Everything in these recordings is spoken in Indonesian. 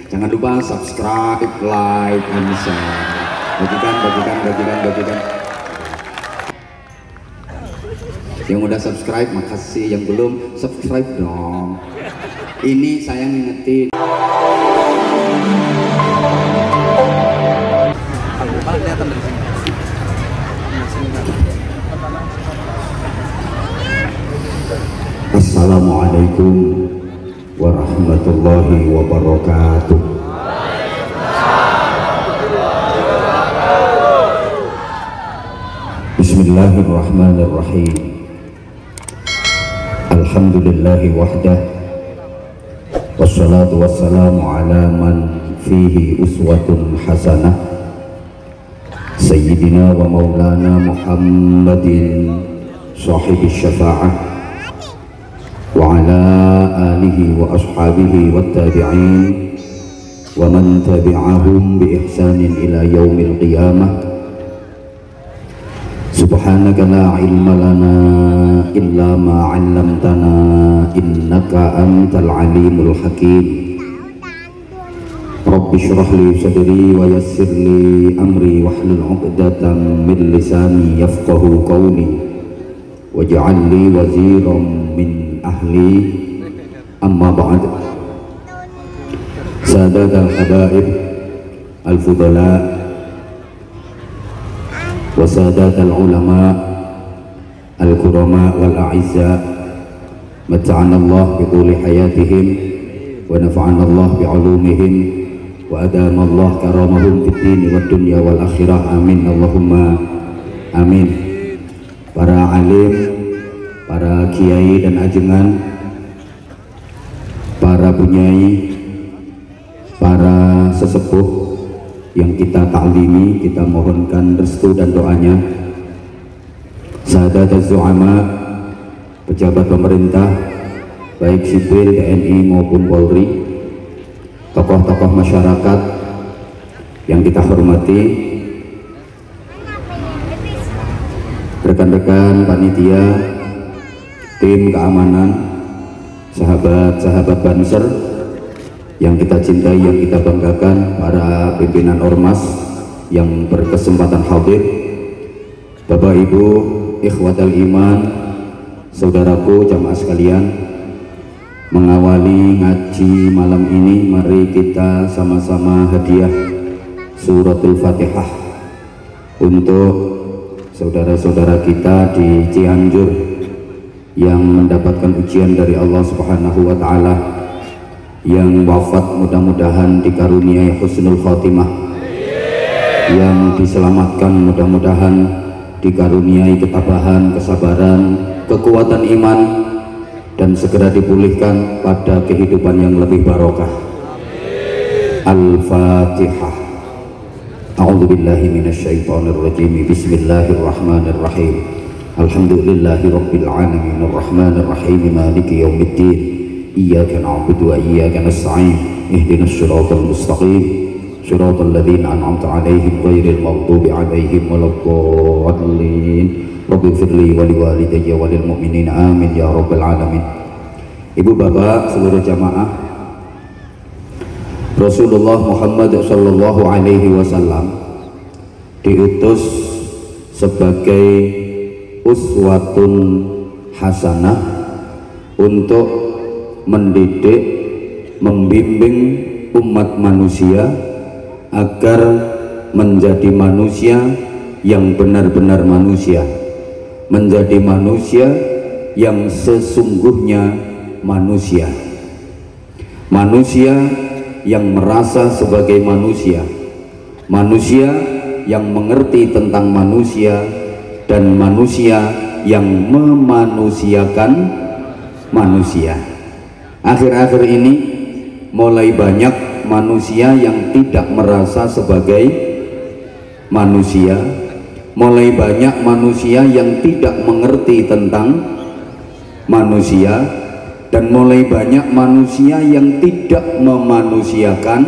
Jangan lupa subscribe, like, and share. Bagikan. Yang udah subscribe makasih, yang belum subscribe dong. Ini saya ngingetin. Assalamualaikum warahmatullahi wabarakatuh. Bismillahirrahmanirrahim. Alhamdulillahi wahdah, wassalatu wassalamu ala man fihi uswatun hasanah, Sayyidina wa maulana Muhammadin sahibi syafa'ah, wa ala alihi wa ashabihi wa tabi'in wa man tabi'ahum bi ihsanin ila yaumil qiyamah. Subhanaka la ilma lana illa ma 'allamtana innaka antal alimul hakim. Rabbi shrah li sadri wa yassir li amri wahlul 'uqdatam min lisani yafqahu qawli waj'al li waziran min ahli. Amma ba'd. Sadatul habaib al-fudala wa sadatul ulama al-kurama wal a'izza, mata'ana Allah bi tuli hayatihim wa nafa'ana Allah bi 'ulumihim wa adama Allah karamahum fid din wad dunya wal akhirah. Amin Allahumma amin. Para alim, para kiai dan ajengan, para bunyai, para sesepuh yang kita taklimi, kita mohonkan restu dan doanya. Sahadat az-zu'ama, pejabat pemerintah baik sipil, TNI maupun Polri, tokoh-tokoh masyarakat yang kita hormati, rekan-rekan panitia, tim keamanan, sahabat-sahabat Banser yang kita cintai, yang kita banggakan, para pimpinan ormas yang berkesempatan hadir, Bapak Ibu ikhwatal iman, saudaraku jamaah sekalian. Mengawali ngaji malam ini, mari kita sama-sama hadiah suratul Fatihah untuk saudara-saudara kita di Cianjur yang mendapatkan ujian dari Allah Subhanahu wa ta'ala, yang wafat mudah-mudahan dikaruniai husnul khotimah, yang diselamatkan mudah-mudahan dikaruniai ketabahan, kesabaran, kekuatan iman, dan segera dipulihkan pada kehidupan yang lebih barokah. Al-Fatihah. A'udzubillahi minasyaitonirrajim. Bismillahirrahmanirrahim. Alhamdulillahi rabbil alamin arrahmanir rahim maliki yaumiddin. Iyyaka na'budu wa iyyaka nasta'in. Ihdinas siratal mustaqim, siratal ladzina an'amta 'alaihim ghairil maghdubi 'alaihim waladdallin. Rabbighfirli wa liwalidayya wa lil mu'minin amin ya rabbal alamin. Ibu bapak seluruh jamaah, Rasulullah Muhammad sallallahu alaihi wasallam diutus sebagai uswatun hasanah untuk mendidik, membimbing umat manusia agar menjadi manusia yang benar-benar manusia, menjadi manusia yang sesungguhnya manusia, manusia yang merasa sebagai manusia, manusia yang mengerti tentang manusia, dan manusia yang memanusiakan manusia. Akhir-akhir ini mulai banyak manusia yang tidak merasa sebagai manusia, mulai banyak manusia yang tidak mengerti tentang manusia, dan mulai banyak manusia yang tidak memanusiakan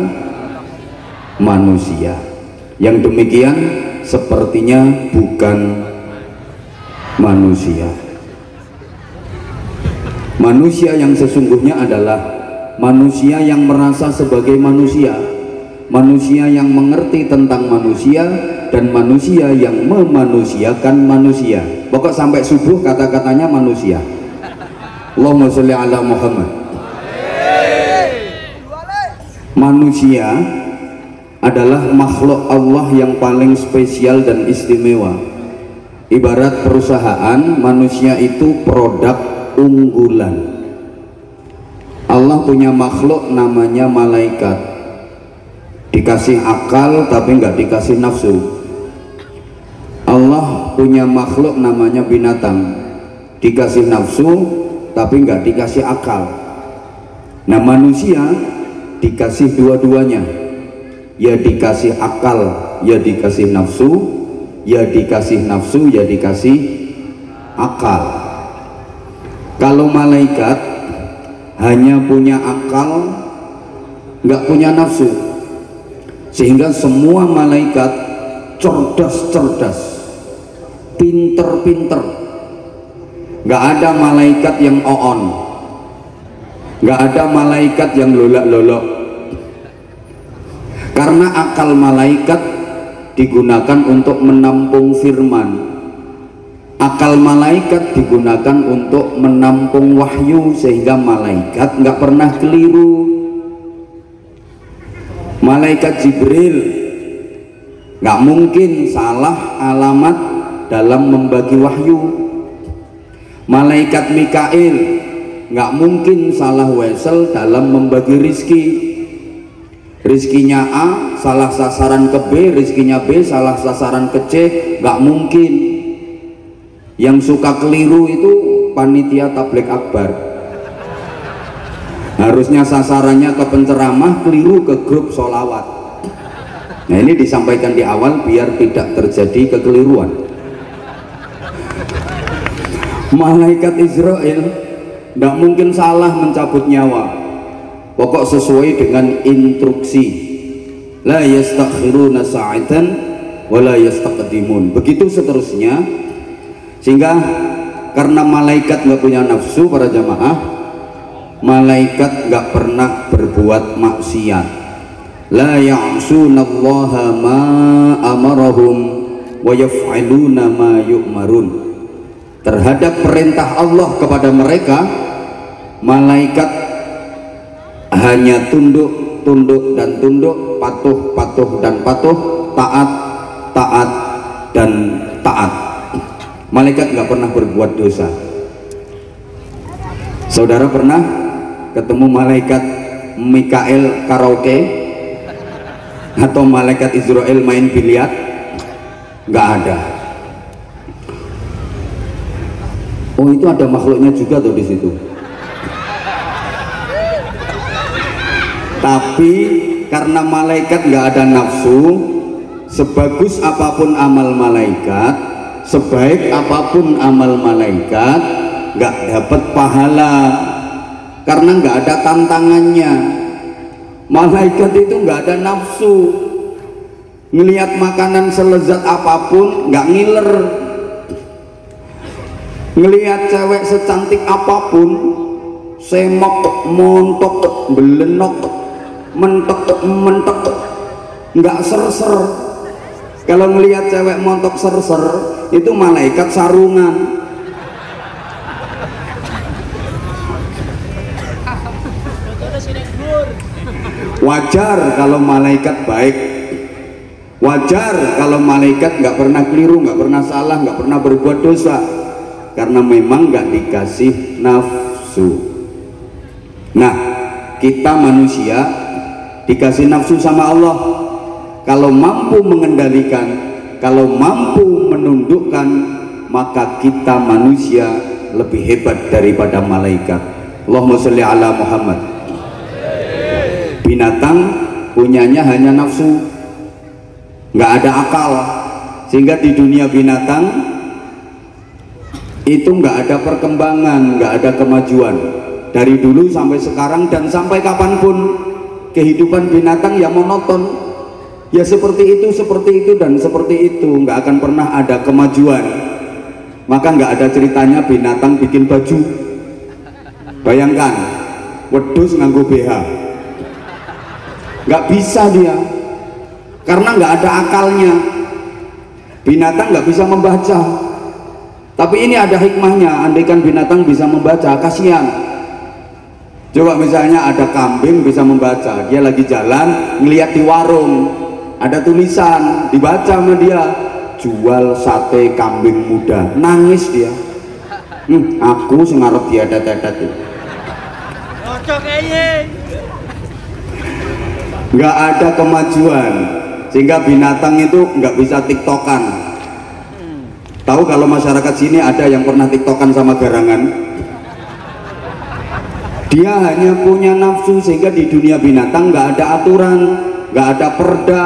manusia. Yang demikian sepertinya bukan manusia. Manusia yang sesungguhnya adalah manusia yang merasa sebagai manusia, manusia yang mengerti tentang manusia, dan manusia yang memanusiakan manusia. Pokok sampai subuh kata-katanya manusia. Allahumma sholli ala Muhammad. Manusia adalah makhluk Allah yang paling spesial dan istimewa. Ibarat perusahaan, manusia itu produk unggulan. Allah punya makhluk namanya malaikat, dikasih akal tapi nggak dikasih nafsu. Allah punya makhluk namanya binatang, dikasih nafsu tapi nggak dikasih akal. Nah, manusia dikasih dua-duanya, ya dikasih akal, ya dikasih nafsu, ya dikasih nafsu, ya dikasih akal. Kalau malaikat hanya punya akal, nggak punya nafsu, sehingga semua malaikat cerdas-cerdas, pinter-pinter. Nggak ada malaikat yang oon, nggak ada malaikat yang lolak-lolok, karena akal malaikat digunakan untuk menampung firman. Akal malaikat digunakan untuk menampung wahyu, sehingga malaikat nggak pernah keliru. Malaikat Jibril nggak mungkin salah alamat dalam membagi wahyu. Malaikat Mikail nggak mungkin salah wesel dalam membagi rizki. Rizkinya A salah sasaran ke B, rizkinya B salah sasaran ke C, nggak mungkin. Yang suka keliru itu panitia tabligh akbar. Harusnya sasarannya ke penceramah, keliru ke grup sholawat. Nah, ini disampaikan di awal biar tidak terjadi kekeliruan. Malaikat Israel tidak mungkin salah mencabut nyawa, pokok sesuai dengan instruksi. La yastakhiruna sa'atan wa la yastaqdimun. Begitu seterusnya. Sehingga karena malaikat nggak punya nafsu, para jamaah, malaikat nggak pernah berbuat maksiat. La ya'sunallaha ma amarahum wa yaf'aluna ma yu'marun. Terhadap perintah Allah kepada mereka, malaikat hanya tunduk, tunduk dan tunduk, patuh, patuh dan patuh, taat, taat dan taat. Malaikat nggak pernah berbuat dosa. Saudara pernah ketemu malaikat Mikael karaoke atau malaikat Israel main biliar? Nggak ada. Oh, itu ada makhluknya juga tuh di situ. Tapi karena malaikat nggak ada nafsu, sebagus apapun amal malaikat, sebaik apapun amal malaikat, nggak dapat pahala karena nggak ada tantangannya. Malaikat itu nggak ada nafsu, ngelihat makanan selezat apapun nggak ngiler, ngelihat cewek secantik apapun, semok, montok, belenok, mentok, mentok, nggak ser-ser. Kalau melihat cewek montok ser-ser, itu malaikat sarungan. Wajar kalau malaikat baik, wajar kalau malaikat nggak pernah keliru, nggak pernah salah, nggak pernah berbuat dosa, karena memang nggak dikasih nafsu. Nah, kita manusia dikasih nafsu sama Allah. Kalau mampu mengendalikan, kalau mampu menundukkan, maka kita manusia lebih hebat daripada malaikat. Allahumma sholli ala Muhammad. Binatang punyanya hanya nafsu, nggak ada akal, sehingga di dunia binatang itu nggak ada perkembangan, nggak ada kemajuan. Dari dulu sampai sekarang dan sampai kapanpun, kehidupan binatang yang monoton. Ya seperti itu dan seperti itu, nggak akan pernah ada kemajuan. Maka nggak ada ceritanya binatang bikin baju. Bayangkan, wedhus nganggo BH. Nggak bisa dia, karena nggak ada akalnya. Binatang nggak bisa membaca, tapi ini ada hikmahnya. Andaikan binatang bisa membaca, kasihan. Coba misalnya ada kambing bisa membaca, dia lagi jalan ngelihat di warung ada tulisan, dibaca sama dia, jual sate kambing muda, nangis dia. Aku sengarep dia tetet itu. Nggak ada kemajuan, sehingga binatang itu nggak bisa tiktokan. Tahu kalau masyarakat sini ada yang pernah tiktokan sama garangan? Dia hanya punya nafsu, sehingga di dunia binatang nggak ada aturan, nggak ada perda,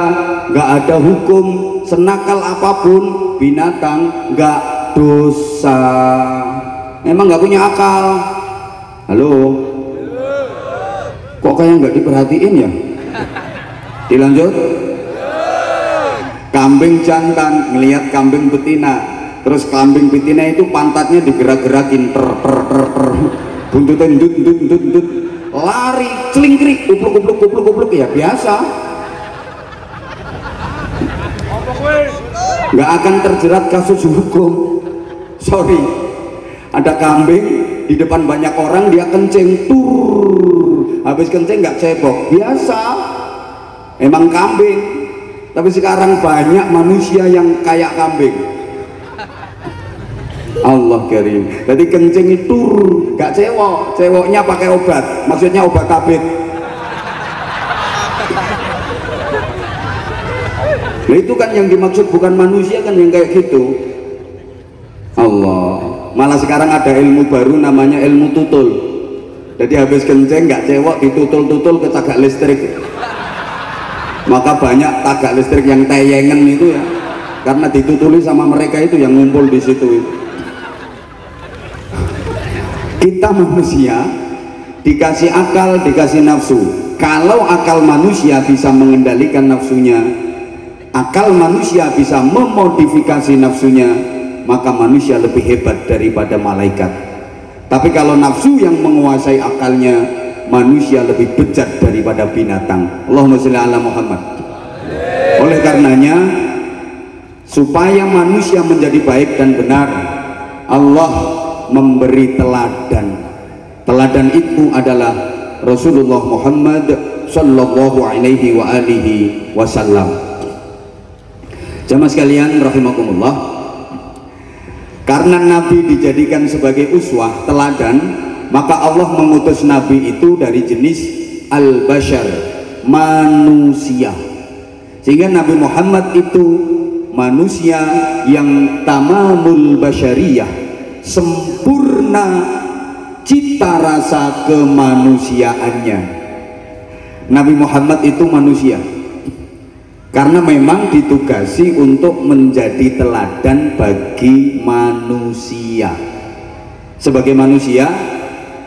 nggak ada hukum. Senakal apapun binatang nggak dosa, emang nggak punya akal. Halo, kok kayak nggak diperhatiin ya? Dilanjut. Kambing jantan ngelihat kambing betina, terus kambing betina itu pantatnya digerak-gerakin, buntutnya ndut, lari celingkrik, kupluk ya biasa, nggak akan terjerat kasus hukum. Sorry, ada kambing di depan banyak orang, dia kencing, habis kencing nggak cebok, biasa, emang kambing. Tapi sekarang banyak manusia yang kayak kambing. Allah karim. Jadi kencing itu gak cewok, cewoknya pakai obat, maksudnya obat tabib. Nah itu kan yang dimaksud, bukan manusia kan yang kayak gitu. Allah. Malah sekarang ada ilmu baru namanya ilmu tutul. Jadi habis kencing gak cewok, ditutul-tutul ke tagak listrik. Maka banyak tagak listrik yang teyengen itu ya, karena ditutuli sama mereka itu yang ngumpul di situ itu. Kita manusia dikasih akal, dikasih nafsu. Kalau akal manusia bisa mengendalikan nafsunya, akal manusia bisa memodifikasi nafsunya, maka manusia lebih hebat daripada malaikat. Tapi kalau nafsu yang menguasai akalnya, manusia lebih bejat daripada binatang. Allahumma sholli ala Muhammad. Oleh karenanya, supaya manusia menjadi baik dan benar, Allah memberi teladan. Teladan itu adalah Rasulullah Muhammad sallallahu alaihi wa alihi wasallam. Jamaah sekalian rahimakumullah, karena Nabi dijadikan sebagai uswah, teladan, maka Allah mengutus Nabi itu dari jenis al-bashar, manusia. Sehingga Nabi Muhammad itu manusia yang tamamul basyariyah, sempurna cita rasa kemanusiaannya. Nabi Muhammad itu manusia karena memang ditugasi untuk menjadi teladan bagi manusia. Sebagai manusia,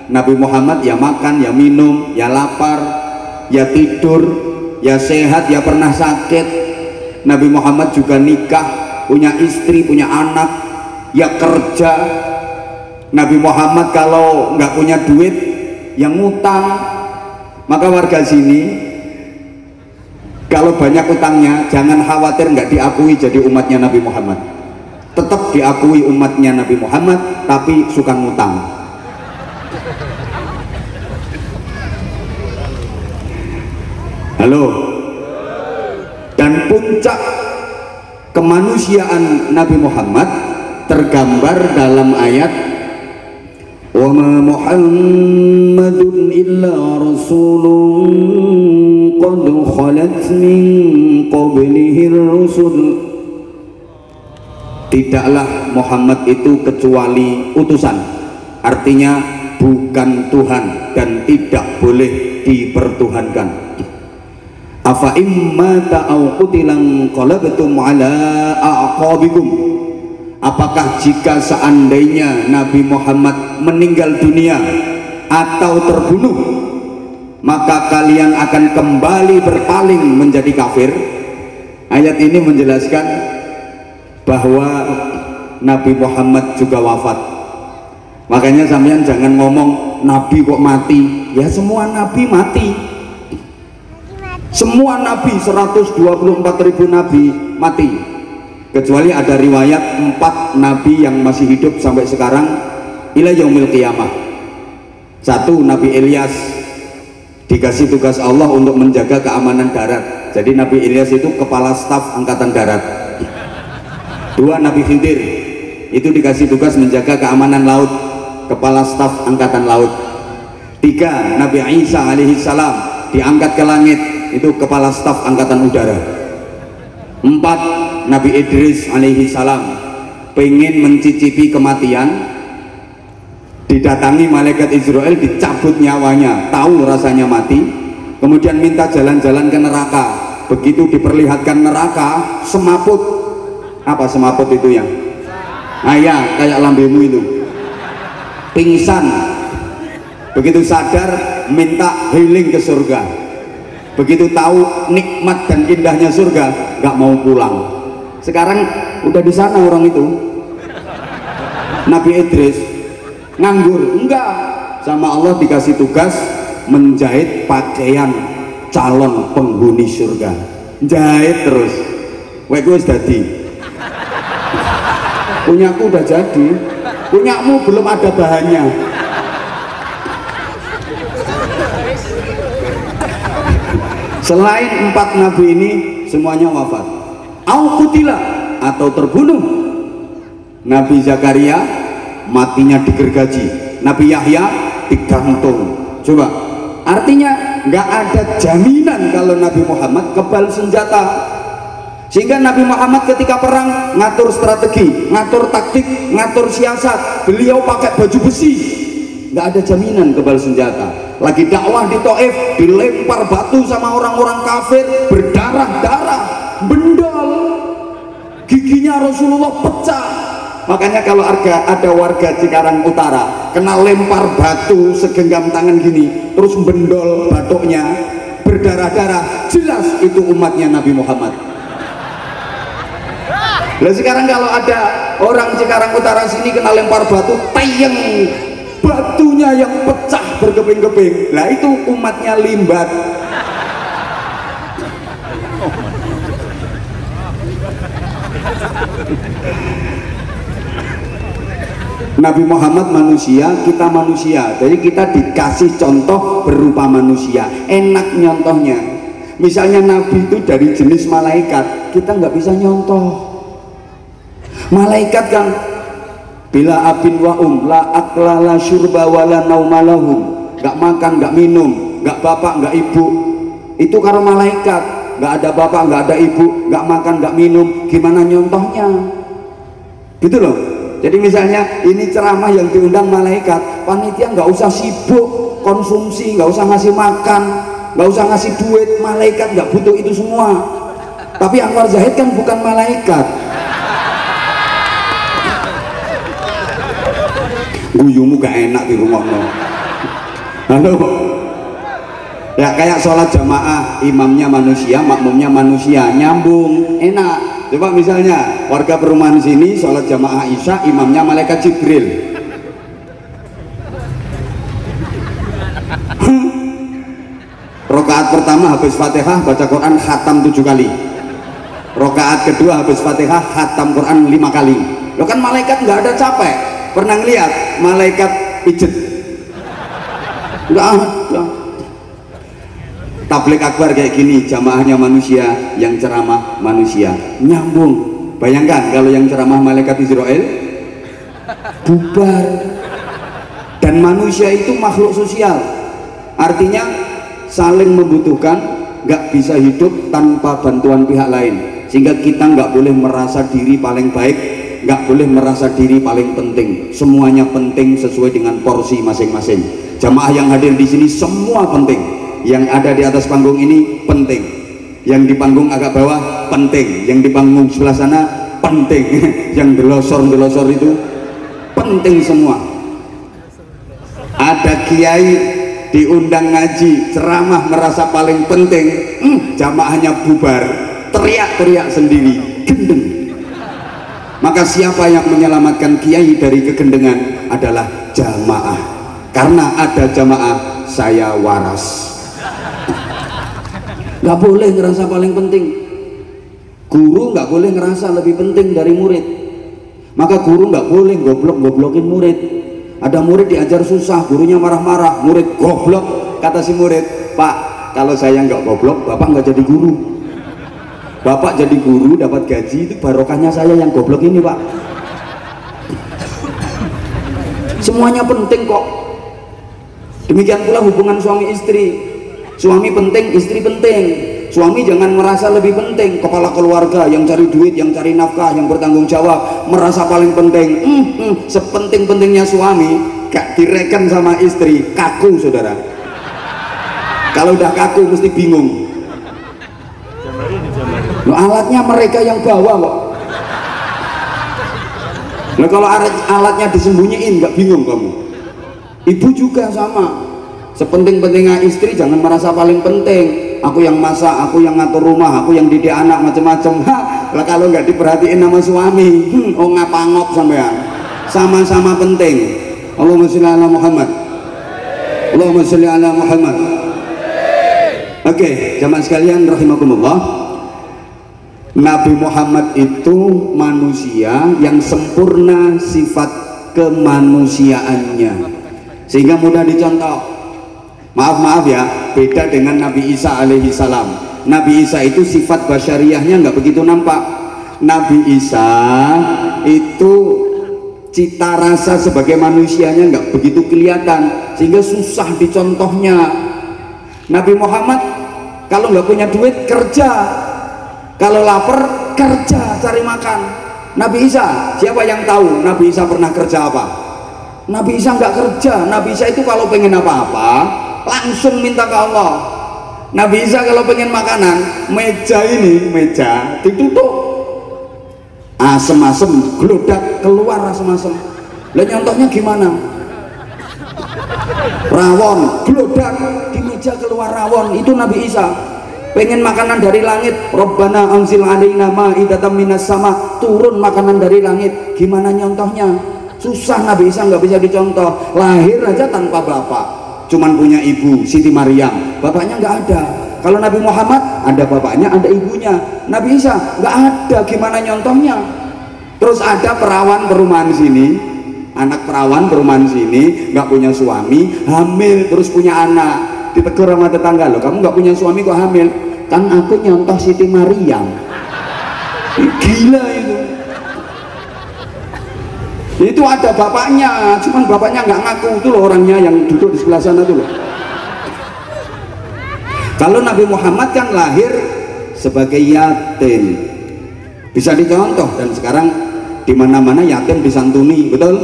Nabi Muhammad ya makan, ya minum, ya lapar, ya tidur, ya sehat, ya pernah sakit. Nabi Muhammad juga nikah, punya istri, punya anak, ya kerja. Nabi Muhammad kalau nggak punya duit yang ngutang. Maka warga sini kalau banyak utangnya jangan khawatir nggak diakui jadi umatnya Nabi Muhammad. Tetap diakui umatnya Nabi Muhammad, tapi suka ngutang. Halo. Dan puncak kemanusiaan Nabi Muhammad tergambar dalam ayat wa ma Muhammadun illa rasulun qad khalat min qablihi rusul. Tidaklah Muhammad itu kecuali utusan, artinya bukan Tuhan dan tidak boleh dipertuhankan. Afa imma ta'au qutilan qalabtum ala a'qabikum. Apakah jika seandainya Nabi Muhammad meninggal dunia atau terbunuh, maka kalian akan kembali berpaling menjadi kafir? Ayat ini menjelaskan bahwa Nabi Muhammad juga wafat. Makanya sampean jangan ngomong nabi kok mati? Ya semua nabi mati. Semua nabi, 124.000 nabi mati. Kecuali ada riwayat 4 nabi yang masih hidup sampai sekarang ila yaumil qiyamah. 1, Nabi Ilyas dikasih tugas Allah untuk menjaga keamanan darat. Jadi Nabi Ilyas itu kepala staf angkatan darat. 2, Nabi Khidir itu dikasih tugas menjaga keamanan laut, kepala staf angkatan laut. 3, Nabi Isa alaihi salam diangkat ke langit, itu kepala staf angkatan udara. 4, Nabi Idris alaihi salam pengen mencicipi kematian, didatangi malaikat Israel, dicabut nyawanya, tahu rasanya mati, kemudian minta jalan-jalan ke neraka. Begitu diperlihatkan neraka, semaput. Apa semaput itu yang? Ya, kayak lambemu itu, pingsan. Begitu sadar, minta healing ke surga. Begitu tahu nikmat dan indahnya surga, nggak mau pulang. Sekarang udah di sana orang itu. Nabi Idris nganggur, enggak, sama Allah dikasih tugas menjahit pakaian calon penghuni surga. Jahit terus. Wek gue dadi. Punyaku udah jadi, punyamu belum ada bahannya. Selain 4 nabi ini semuanya wafat. Au kutila atau terbunuh. Nabi Zakaria matinya digergaji, Nabi Yahya digantung. Coba, artinya nggak ada jaminan kalau Nabi Muhammad kebal senjata. Sehingga Nabi Muhammad ketika perang ngatur strategi, ngatur taktik, ngatur siasat. Beliau pakai baju besi, nggak ada jaminan kebal senjata. Lagi dakwah di Taif, dilempar batu sama orang-orang kafir, berdarah-darah, bendol, giginya Rasulullah pecah. Makanya kalau ada warga Cikarang Utara kena lempar batu segenggam tangan gini, terus bendol batuknya, berdarah-darah, jelas itu umatnya Nabi Muhammad. Lah sekarang kalau ada orang Cikarang Utara sini kena lempar batu, tayang, batunya yang pecah berkeping-keping, lah itu umatnya Limbat. Nabi Muhammad manusia, kita manusia, jadi kita dikasih contoh berupa manusia. Enak nyontohnya, misalnya Nabi itu dari jenis malaikat, kita nggak bisa nyontoh. Malaikat kan bila abin wa la akla la syurba wa la naumalahum, nggak makan, nggak minum, nggak bapak, nggak ibu. Itu kalau malaikat, nggak ada bapak, nggak ada ibu, nggak makan, nggak minum, gimana nyontohnya? Gitu loh. Jadi misalnya ini ceramah yang diundang malaikat, panitia nggak usah sibuk konsumsi, nggak usah ngasih makan, nggak usah ngasih duit. Malaikat nggak butuh itu semua. Tapi Anwar Zahid kan bukan malaikat. Guyumu gak enak di rumah no. Halo. Ya kayak sholat jamaah, imamnya manusia, makmumnya manusia, nyambung, enak. Coba misalnya warga perumahan sini sholat jamaah Isya, imamnya malaikat Jibril. Rokaat pertama habis Fatihah baca Quran khatam 7 kali. Rokaat kedua habis Fatihah khatam Quran 5 kali. Lo kan malaikat nggak ada capek. Pernah ngeliat malaikat pijet? Nggak ada. Tablik akbar kayak gini, jamaahnya manusia, yang ceramah manusia, nyambung. Bayangkan kalau yang ceramah malaikat Israel, bubar. Dan manusia itu makhluk sosial, artinya saling membutuhkan, nggak bisa hidup tanpa bantuan pihak lain. Sehingga kita nggak boleh merasa diri paling baik, nggak boleh merasa diri paling penting. Semuanya penting sesuai dengan porsi masing-masing. Jamaah yang hadir di sini semua penting. Yang ada di atas panggung ini penting, yang di panggung agak bawah penting, yang di panggung sebelah sana penting, yang delosor-delosor itu penting semua. Ada kiai diundang ngaji, ceramah merasa paling penting, jamaahnya bubar, teriak-teriak sendiri, gendeng. Maka siapa yang menyelamatkan kiai dari kegendengan adalah jamaah. karena ada jamaah saya waras. Nggak boleh ngerasa paling penting. Guru nggak boleh ngerasa lebih penting dari murid. Maka guru nggak boleh goblok-goblokin murid. Ada murid diajar susah, gurunya marah-marah, murid goblok. Kata si murid, Pak, kalau saya nggak goblok, Bapak nggak jadi guru. Bapak jadi guru dapat gaji, itu barokahnya saya yang goblok ini, Pak. Semuanya penting kok. Demikian pula hubungan suami istri. Suami penting, istri penting. Suami jangan merasa lebih penting, kepala keluarga yang cari duit, yang cari nafkah, yang bertanggung jawab, merasa paling penting. Sepenting-pentingnya suami gak direken sama istri, kaku saudara. Kalau udah kaku mesti bingung. Loh, alatnya mereka yang bawa kok. Nah, kalau alatnya disembunyiin nggak bingung kamu. Ibu juga sama. Sepenting-pentingnya istri jangan merasa paling penting. Aku yang masak, aku yang ngatur rumah, aku yang didik anak, macam-macam. Lah kalau nggak diperhatiin sama suami, oh ngapangop sampean. Sama-sama penting. Allahumma sholli ala Muhammad. Allahumma sholli ala Muhammad. Oke, jamaah sekalian rahimakumullah. Nabi Muhammad itu manusia yang sempurna sifat kemanusiaannya, sehingga mudah dicontoh. Maaf ya, beda dengan Nabi Isa alaihi salam. Nabi Isa itu sifat basyariahnya nggak begitu nampak. Nabi Isa itu cita rasa sebagai manusianya nggak begitu kelihatan, sehingga susah dicontohnya. Nabi Muhammad kalau nggak punya duit kerja, kalau lapar kerja cari makan. Nabi Isa, siapa yang tahu Nabi Isa pernah kerja apa? Nabi Isa nggak kerja. Nabi Isa itu kalau pengen apa-apa langsung minta ke Allah. Nabi Isa kalau pengen makanan, meja ditutup, asem-asem gelodak keluar asem-asem. Lah nyontohnya gimana? Rawon gelodak di meja keluar rawon, itu Nabi Isa. Pengen makanan dari langit, Rabbana anzil alaina ma'idatan minas sama, turun makanan dari langit. Gimana nyontohnya? Susah. Nabi Isa nggak bisa dicontoh. Lahir aja tanpa bapak, cuman punya ibu Siti Maryam, bapaknya nggak ada. Kalau Nabi Muhammad ada bapaknya, ada ibunya. Nabi Isa nggak ada, gimana nyontohnya? Terus ada perawan perumahan sini, anak perawan perumahan sini nggak punya suami, hamil terus punya anak. Ditegur sama tetangga, loh kamu nggak punya suami kok hamil? Kan aku nyontoh Siti Maryam. Gila itu. Itu ada bapaknya, cuman bapaknya nggak ngaku. Itu loh orangnya yang duduk di sebelah sana tuh loh. Kalau Nabi Muhammad kan lahir sebagai yatim, bisa dicontoh, dan sekarang di mana-mana yatim disantuni, betul?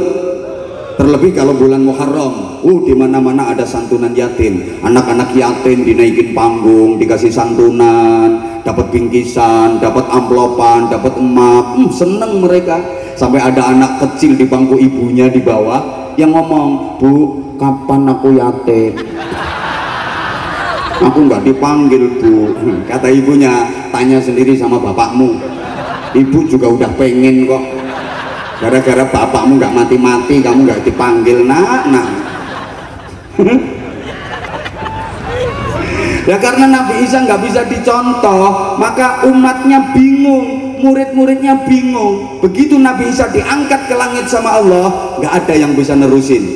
Terlebih kalau bulan Muharram, di mana-mana ada santunan yatim. Anak-anak yatim dinaikin panggung, dikasih santunan, dapat bingkisan, dapat amplopan, dapat emak. Seneng mereka. Sampai ada anak kecil di bangku ibunya di bawah yang ngomong, Bu, kapan aku yatim? Aku nggak dipanggil, Bu. Kata ibunya, tanya sendiri sama bapakmu. Ibu juga udah pengen kok. Gara-gara bapakmu nggak mati-mati, kamu nggak dipanggil, nak. Ya karena Nabi Isa nggak bisa dicontoh, maka umatnya bingung, murid-muridnya bingung. Begitu Nabi Isa diangkat ke langit sama Allah, nggak ada yang bisa nerusin.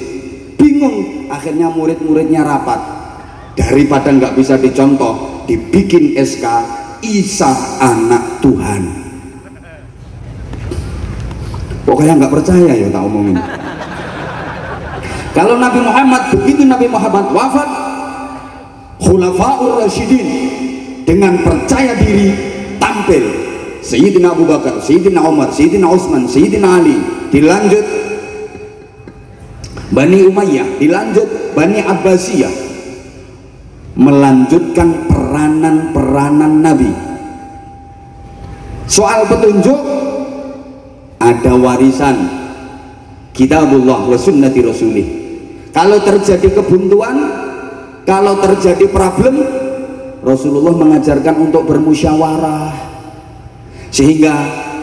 Bingung, akhirnya murid-muridnya rapat. Daripada nggak bisa dicontoh, dibikin SK Isa anak Tuhan. Pokoknya nggak percaya ya tak omongin. Kalau Nabi Muhammad, begitu Nabi Muhammad wafat, Khulafaur Rasyidin dengan percaya diri tampil. Sayyidina Abu Bakar, Sayyidina Umar, Sayyidina Utsman, Sayyidina Ali, dilanjut Bani Umayyah, dilanjut Bani Abbasiyah, melanjutkan peranan-peranan Nabi. Soal petunjuk, ada warisan Kitabullah wa sunnati rasulih. Kalau terjadi kebuntuan, kalau terjadi problem, Rasulullah mengajarkan untuk bermusyawarah, sehingga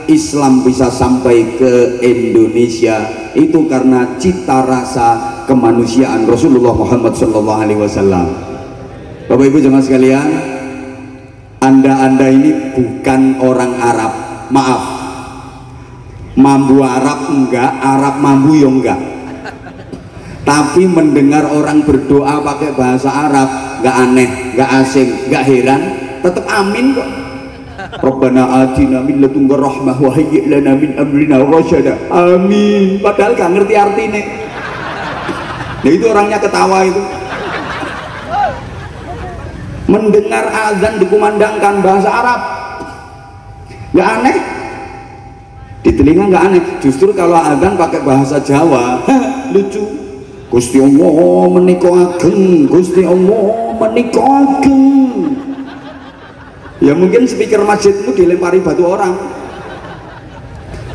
Islam bisa sampai ke Indonesia. Itu karena cita rasa kemanusiaan Rasulullah Muhammad sallallahu alaihi wasallam. Bapak Ibu jemaah sekalian, Anda ini bukan orang Arab, maaf, mambu Arab enggak, Arab mambu ya enggak, tapi mendengar orang berdoa pakai bahasa Arab enggak aneh, enggak asing, enggak heran, tetap amin kok. Rabbana atina min ladunka rahmah wa hayyi' lana min amrina rasyada, amin, padahal gak ngerti artinya. Nah itu orangnya ketawa itu. Mendengar azan dikumandangkan bahasa Arab nggak aneh, di telinga nggak aneh, justru kalau azan pakai bahasa Jawa lucu. Gusti Allah menika ageng, Gusti Allah menika ageng. Ya mungkin speaker masjidmu dilempari batu orang.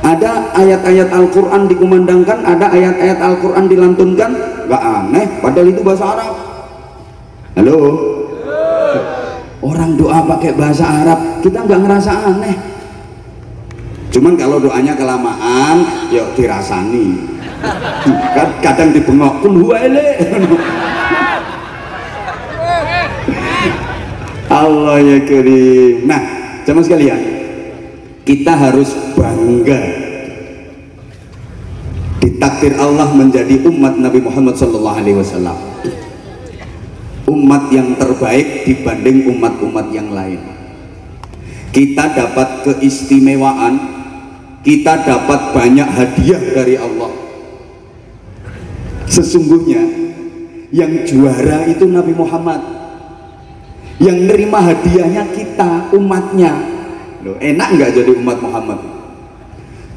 Ada ayat-ayat Al-Quran dikumandangkan, ada ayat-ayat Al-Quran dilantunkan, nggak aneh, padahal itu bahasa Arab. Halo, orang doa pakai bahasa Arab kita nggak ngerasa aneh, cuman kalau doanya kelamaan yuk dirasani, kadang dibengok pun huwele. Allah ya kirim. Nah jemaah sekalian, kita harus bangga ditakdir Allah menjadi umat Nabi Muhammad SAW, umat yang terbaik dibanding umat-umat yang lain. Kita dapat keistimewaan, kita dapat banyak hadiah dari Allah. Sesungguhnya yang juara itu Nabi Muhammad, yang nerima hadiahnya kita umatnya. Loh, enak nggak jadi umat Muhammad?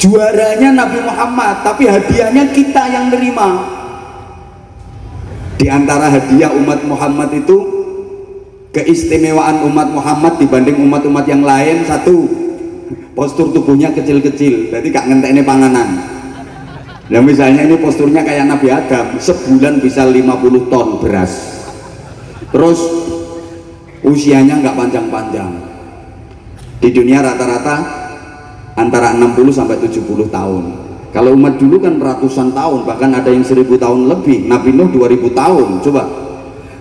Juaranya Nabi Muhammad, tapi hadiahnya kita yang nerima. Di antara hadiah umat Muhammad itu, keistimewaan umat Muhammad dibanding umat-umat yang lain, satu, postur tubuhnya kecil-kecil, berarti gak ngenteknya panganan. Nah misalnya ini posturnya kayak Nabi Adam, sebulan bisa 50 ton beras. Terus usianya nggak panjang-panjang, di dunia rata-rata antara 60 sampai 70 tahun. Kalau umat dulu kan ratusan tahun, bahkan ada yang 1000 tahun lebih. Nabi Nuh 2000 tahun. Coba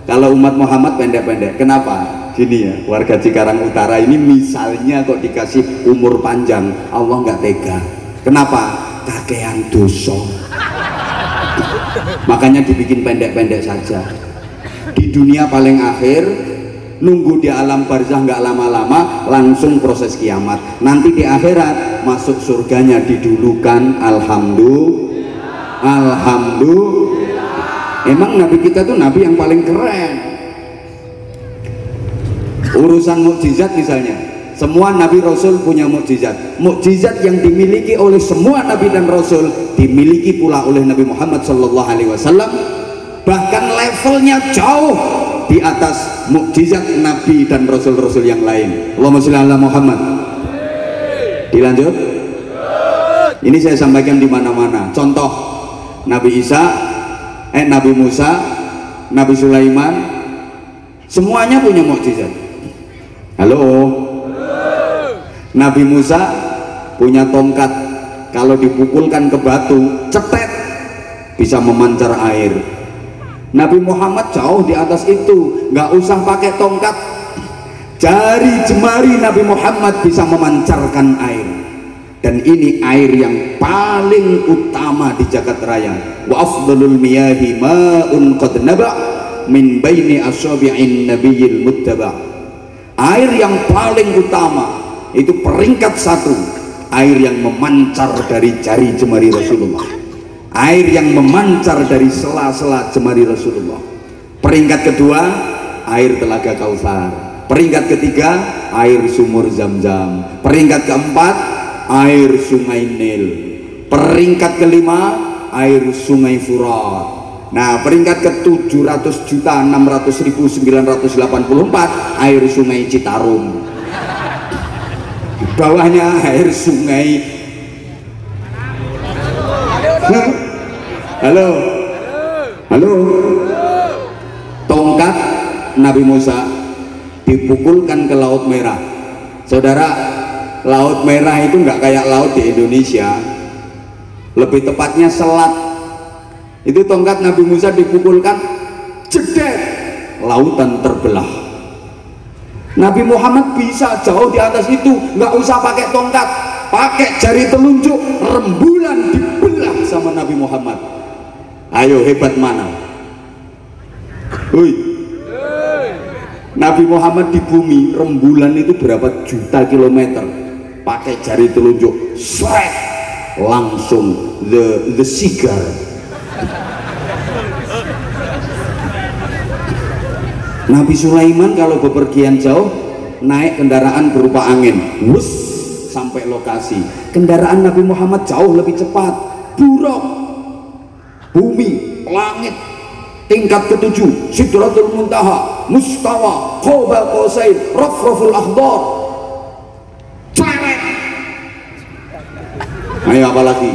kalau umat Muhammad pendek-pendek. Kenapa? Gini ya, warga Cikarang Utara ini misalnya kok dikasih umur panjang, Allah nggak tega. Kenapa? Kakean dosa. Makanya dibikin pendek-pendek saja. Di dunia paling akhir, nunggu di alam barzah nggak lama-lama, langsung proses kiamat. Nanti di akhirat masuk surganya didulukan. Alhamdulillah, alhamdulillah. Emang Nabi kita tuh Nabi yang paling keren. Urusan mukjizat misalnya, semua Nabi Rasul punya mukjizat. Mukjizat yang dimiliki oleh semua Nabi dan Rasul dimiliki pula oleh Nabi Muhammad SAW. Bahkan levelnya jauh di atas mukjizat Nabi dan Rasul-Rasul yang lain. Allahumma sholli ala Muhammad. Dilanjut. Ini saya sampaikan di mana-mana. Contoh Nabi Nabi Musa, Nabi Sulaiman, semuanya punya mukjizat. Halo. Nabi Musa punya tongkat, kalau dipukulkan ke batu, cetek, bisa memancar air. Nabi Muhammad jauh di atas itu, nggak usah pakai tongkat, jari jemari Nabi Muhammad bisa memancarkan air. Dan ini air yang paling utama di jagat raya. Wa afdalul miyahi ma'un qad naba' min baini asabi'in nabiyil muttaba'. Air yang paling utama itu peringkat satu, air yang memancar dari jari jemari Rasulullah, air yang memancar dari sela-sela jemari Rasulullah. Peringkat kedua, air telaga Kautsar. Peringkat ketiga, air sumur Zam-Zam. Peringkat keempat, air sungai Nil. Peringkat kelima, air sungai Furat. Nah, peringkat ke-700.600.984, air sungai Citarum. Bawahnya air sungai. Halo, halo. Tongkat Nabi Musa dipukulkan ke Laut Merah. Saudara, Laut Merah itu nggak kayak laut di Indonesia, lebih tepatnya selat. Itu tongkat Nabi Musa dipukulkan, jedek, lautan terbelah. Nabi Muhammad bisa jauh di atas itu, nggak usah pakai tongkat, pakai jari telunjuk, rembulan dibelah sama Nabi Muhammad. Ayo, hebat mana? Hui. Nabi Muhammad di bumi, rembulan itu berapa juta kilometer, pakai jari telunjuk, sret, langsung the cigar. Nabi Sulaiman kalau bepergian jauh naik kendaraan berupa angin, wus, sampai lokasi. Kendaraan Nabi Muhammad jauh lebih cepat, buruk, bumi, langit, tingkat ketujuh, Sidratul Muntaha, Mustawa, Qaba Qausain, Rafraful Akhdar, ceret. Ayo apalagi?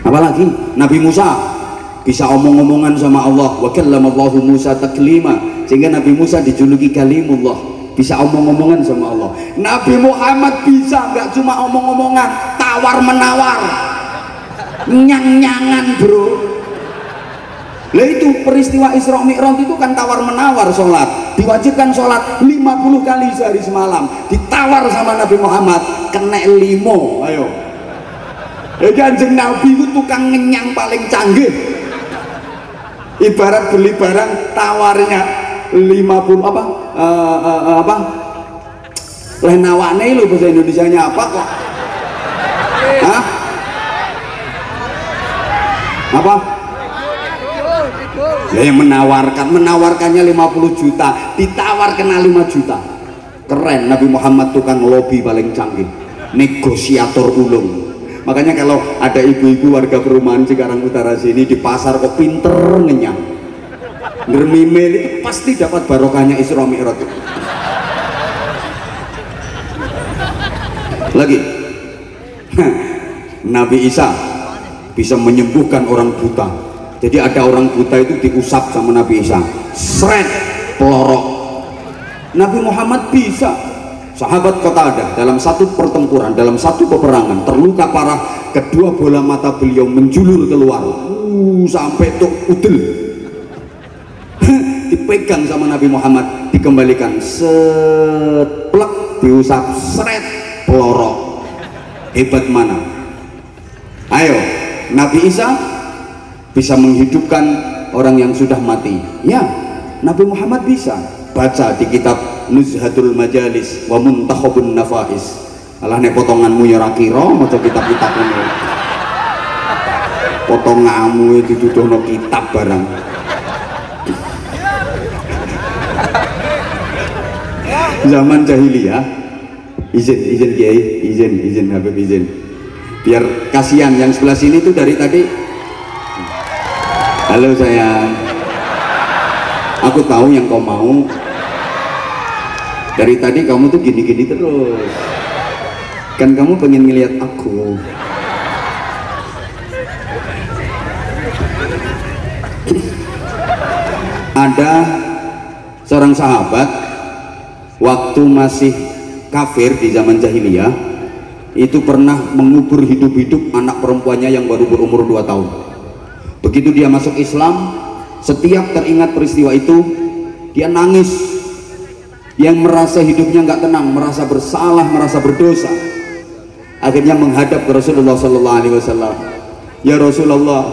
Apalagi? Nabi Musa bisa omong-omongan sama Allah, wa kallamallahu Musa taklima, sehingga Nabi Musa dijuluki kalimullah, bisa omong-omongan sama Allah. Nabi Muhammad bisa nggak cuma omong-omongan, tawar menawar, nyang-nyangan bro. Lah itu peristiwa Isra Mi'raj itu kan tawar menawar. Sholat diwajibkan sholat 50 kali sehari semalam, ditawar sama Nabi Muhammad, kena limo. Ayo, Kanjeng Nabi itu tukang ngenyang paling canggih. Ibarat beli barang tawarnya 50 apa lenawane lo, bahasa Indonesianya apa kok? Hah? Apa? Ya, yang menawarkannya 50 juta, ditawar kena 5 juta. Keren, Nabi Muhammad tukang lobby paling canggih, negosiator ulung. Makanya kalau ada ibu-ibu warga perumahan Cikarang Utara sini di pasar kok pinter ngenyang, ngermimel, itu pasti dapat barokahnya Isra Mi'raj. Lagi Nabi Isa bisa menyembuhkan orang buta. Jadi ada orang buta itu diusap sama Nabi Isa, seret, pelorok. Nabi Muhammad bisa. Sahabat Qatadah dalam satu pertempuran, dalam satu peperangan, terluka parah, kedua bola mata beliau menjulur keluar, sampai tuh udel. Dipegang sama Nabi Muhammad, dikembalikan, seplek, diusap, seret, pelorok. Hebat mana? Ayo, Nabi Isa bisa menghidupkan orang yang sudah mati. Ya, Nabi Muhammad bisa. Baca di kitab Nuzhatul Majalis wa Muntakhabun Nafais. Alah nek potonganmu ya ra kira maca kitab-kitab ngono. Potonganmu itu dituduhno kitab barang. Zaman jahiliyah, izin Kiai, izin Habib, izin. Biar kasihan yang sebelah sini tuh dari tadi. Halo sayang. Aku tahu yang kau mau. Dari tadi kamu tuh gini-gini terus. Kan kamu pengen ngeliat aku. Ada seorang sahabat waktu masih kafir di zaman jahiliyah, itu pernah mengubur hidup-hidup anak perempuannya yang baru berumur 2 tahun. Begitu dia masuk Islam, setiap teringat peristiwa itu dia nangis. Yang merasa hidupnya nggak tenang, merasa bersalah, merasa berdosa, akhirnya menghadap ke Rasulullah SAW. Ya Rasulullah,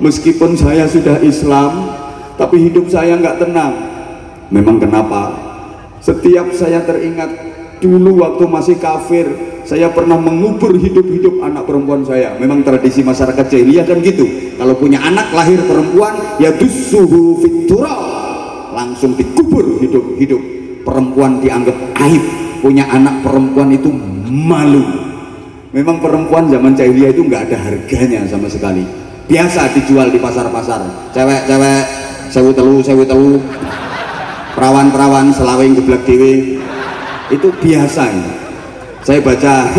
meskipun saya sudah Islam, tapi hidup saya nggak tenang. Memang kenapa? Setiap saya teringat dulu waktu masih kafir, saya pernah mengubur hidup-hidup anak perempuan saya. Memang tradisi masyarakat jahiliyah kan gitu. Kalau punya anak lahir perempuan, ya dussuhu fiturah, langsung dikubur hidup-hidup. Perempuan dianggap aib, punya anak perempuan itu malu. Memang perempuan zaman jahiliyah itu nggak ada harganya sama sekali. Biasa dijual di pasar-pasar. Cewek-cewek, sewu telu, perawan-perawan selawing geblek dewe. Itu biasa ini. Saya baca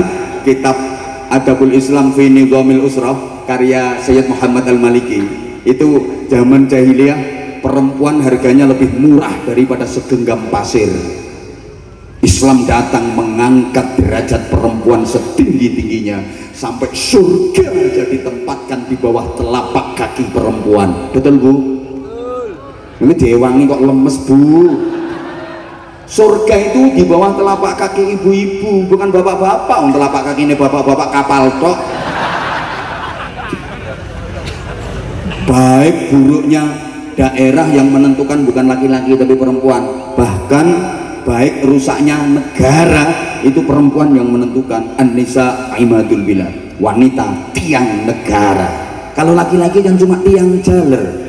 kitab Adabul Islam fi Nidhamil Usrah karya Sayyid Muhammad Al-Maliki. Itu zaman jahiliyah perempuan harganya lebih murah daripada segenggam pasir. Islam datang mengangkat derajat perempuan setinggi-tingginya. sampai surga aja ditempatkan di bawah telapak kaki perempuan. Betul Bu? Ini dewangi kok lemes Bu. Surga itu di bawah telapak kaki ibu-ibu, bukan bapak-bapak. Telapak kaki ini bapak-bapak kapal tok. Baik buruknya daerah yang menentukan bukan laki-laki tapi perempuan, bahkan baik rusaknya negara itu perempuan yang menentukan. An-nisa imadul bilad, wanita tiang negara. Kalau laki-laki kan cuma tiang jaler.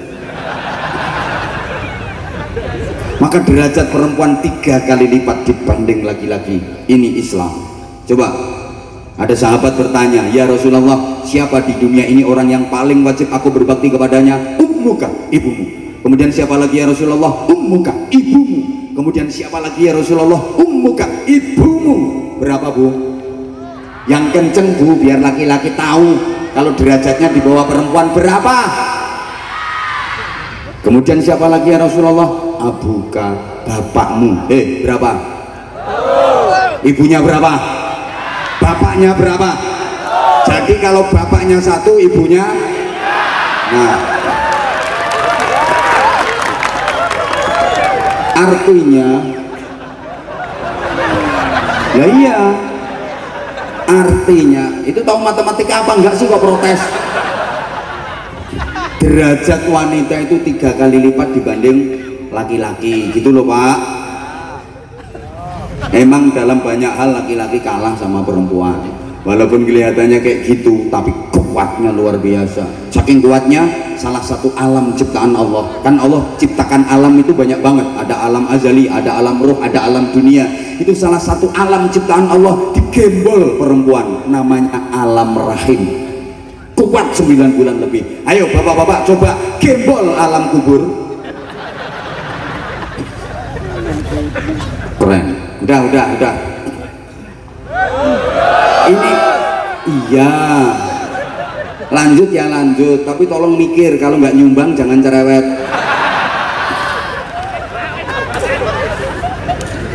Maka derajat perempuan 3 kali lipat dibanding laki-laki. Ini Islam. Coba, ada sahabat bertanya, ya Rasulullah, siapa di dunia ini orang yang paling wajib aku berbakti kepadanya? Ummuka, ibumu. Kemudian siapa lagi ya Rasulullah? Ummuka, ibumu. Kemudian siapa lagi ya Rasulullah? Ummuka, ibumu. Berapa Bu? Yang kenceng Bu, biar laki-laki tahu kalau derajatnya di bawah perempuan berapa. Kemudian siapa lagi ya Rasulullah? Abuka, bapakmu. Berapa? Ibunya berapa? Bapaknya berapa? Jadi kalau bapaknya 1, ibunya, nah, artinya, ya iya, artinya itu tahu matematika apa enggak sih kok protes? Derajat wanita itu 3 kali lipat dibanding laki-laki, gitu loh Pak. Emang dalam banyak hal laki-laki kalah sama perempuan, walaupun kelihatannya kayak gitu, tapi kuatnya luar biasa. Saking kuatnya, salah satu alam ciptaan Allah, kan Allah ciptakan alam itu banyak banget, ada alam azali, ada alam ruh, ada alam dunia. Itu salah satu alam ciptaan Allah digembol perempuan, namanya alam rahim. Kuat 9 bulan lebih. Ayo bapak-bapak coba gembol alam kubur. Keren. Udah. Ini iya. Lanjut ya lanjut, tapi tolong mikir, kalau nggak nyumbang jangan cerewet.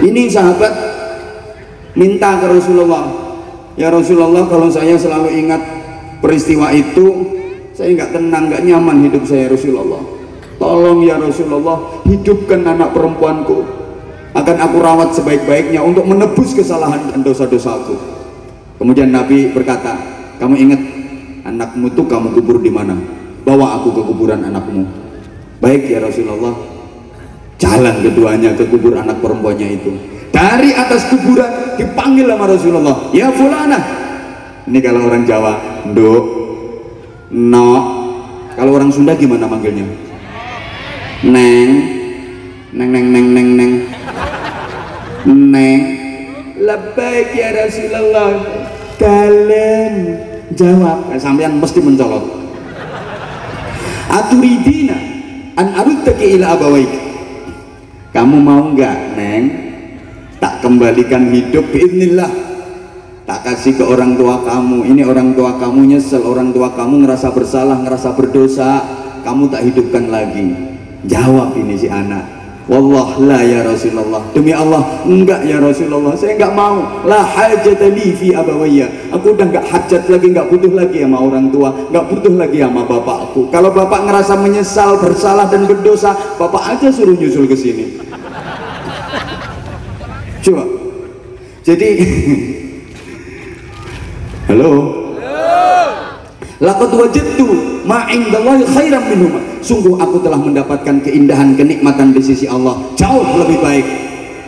Ini sahabat minta ke Rasulullah, ya Rasulullah, kalau saya selalu ingat peristiwa itu, saya nggak tenang, nggak nyaman hidup saya Rasulullah. Tolong ya Rasulullah, hidupkan anak perempuanku, akan aku rawat sebaik-baiknya untuk menebus kesalahan dan dosa-dosaku. Kemudian Nabi berkata, kamu ingat anakmu tuh kamu kubur di mana? Bawa aku ke kuburan anakmu. Baik ya Rasulullah. Jalan keduanya ke kubur anak perempuannya itu. Dari atas kuburan dipanggil sama Rasulullah, ya fulana. Ini kalau orang Jawa, nduk, no. Kalau orang Sunda gimana manggilnya? Neng, neng. Neng, labbaik ya Rasulullah. Kalian jawab, sampean mesti mencolot. Aturidina an aruttaki ila abawaik. Kamu mau nggak, Neng? Tak kembalikan hidup biiznillah. Tak kasih ke orang tua kamu. Ini orang tua kamu nyesel, orang tua kamu ngerasa bersalah, ngerasa berdosa, kamu tak hidupkan lagi. Jawab ini si anak, wallah la ya Rasulullah, demi Allah enggak ya Rasulullah, saya enggak mau. La hajat li fi abawayya, aku udah enggak hajat lagi, enggak butuh lagi sama orang tua, enggak butuh lagi sama bapakku. Kalau bapak ngerasa menyesal, bersalah dan berdosa, bapak aja suruh nyusul ke sini. Coba. Jadi halo. Laqad wajadtu ma 'indallahi khairan minhum. Sungguh aku telah mendapatkan keindahan, kenikmatan di sisi Allah jauh lebih baik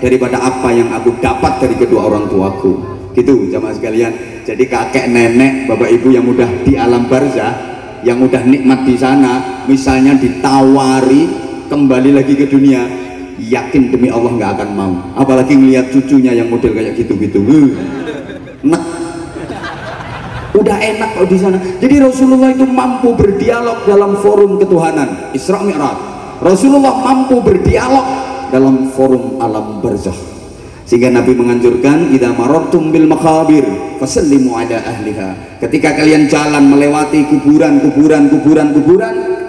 daripada apa yang aku dapat dari kedua orang tuaku. Gitu jamaah sekalian. Jadi kakek nenek, bapak ibu yang udah di alam barzah, yang udah nikmat di sana, misalnya ditawari kembali lagi ke dunia, yakin demi Allah nggak akan mau. Apalagi ngelihat cucunya yang model kayak gitu-gitu. Nah, udah enak kok di sana. Jadi Rasulullah itu mampu berdialog dalam forum ketuhanan, Isra Mi'raj. Rasulullah mampu berdialog dalam forum alam barzakh. Sehingga Nabi menganjurkan, idza marartum bil maqabir fasallimu ala ahliha. Ketika kalian jalan melewati kuburan,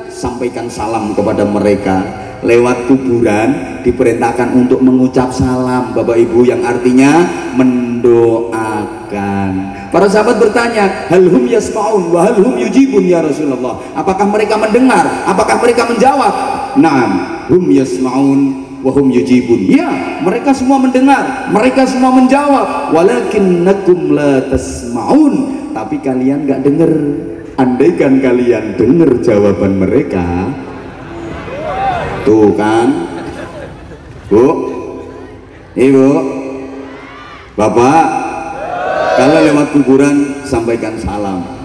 sampaikan salam kepada mereka lewat kuburan diperintahkan untuk mengucap salam Bapak Ibu, yang artinya mendoakan. Para sahabat bertanya, hal hum yasma'un wa hal hum yujibun ya Rasulullah, apakah mereka mendengar, apakah mereka menjawab? Naam, hum yasma'un wa hum yujibun, ya mereka semua mendengar, mereka semua menjawab. Walakinnakum la tasma'un, tapi kalian gak dengar. Andaikan kalian dengar jawaban mereka, tuh kan, Bu, Ibu, Bapak, kalau lewat kuburan sampaikan salam.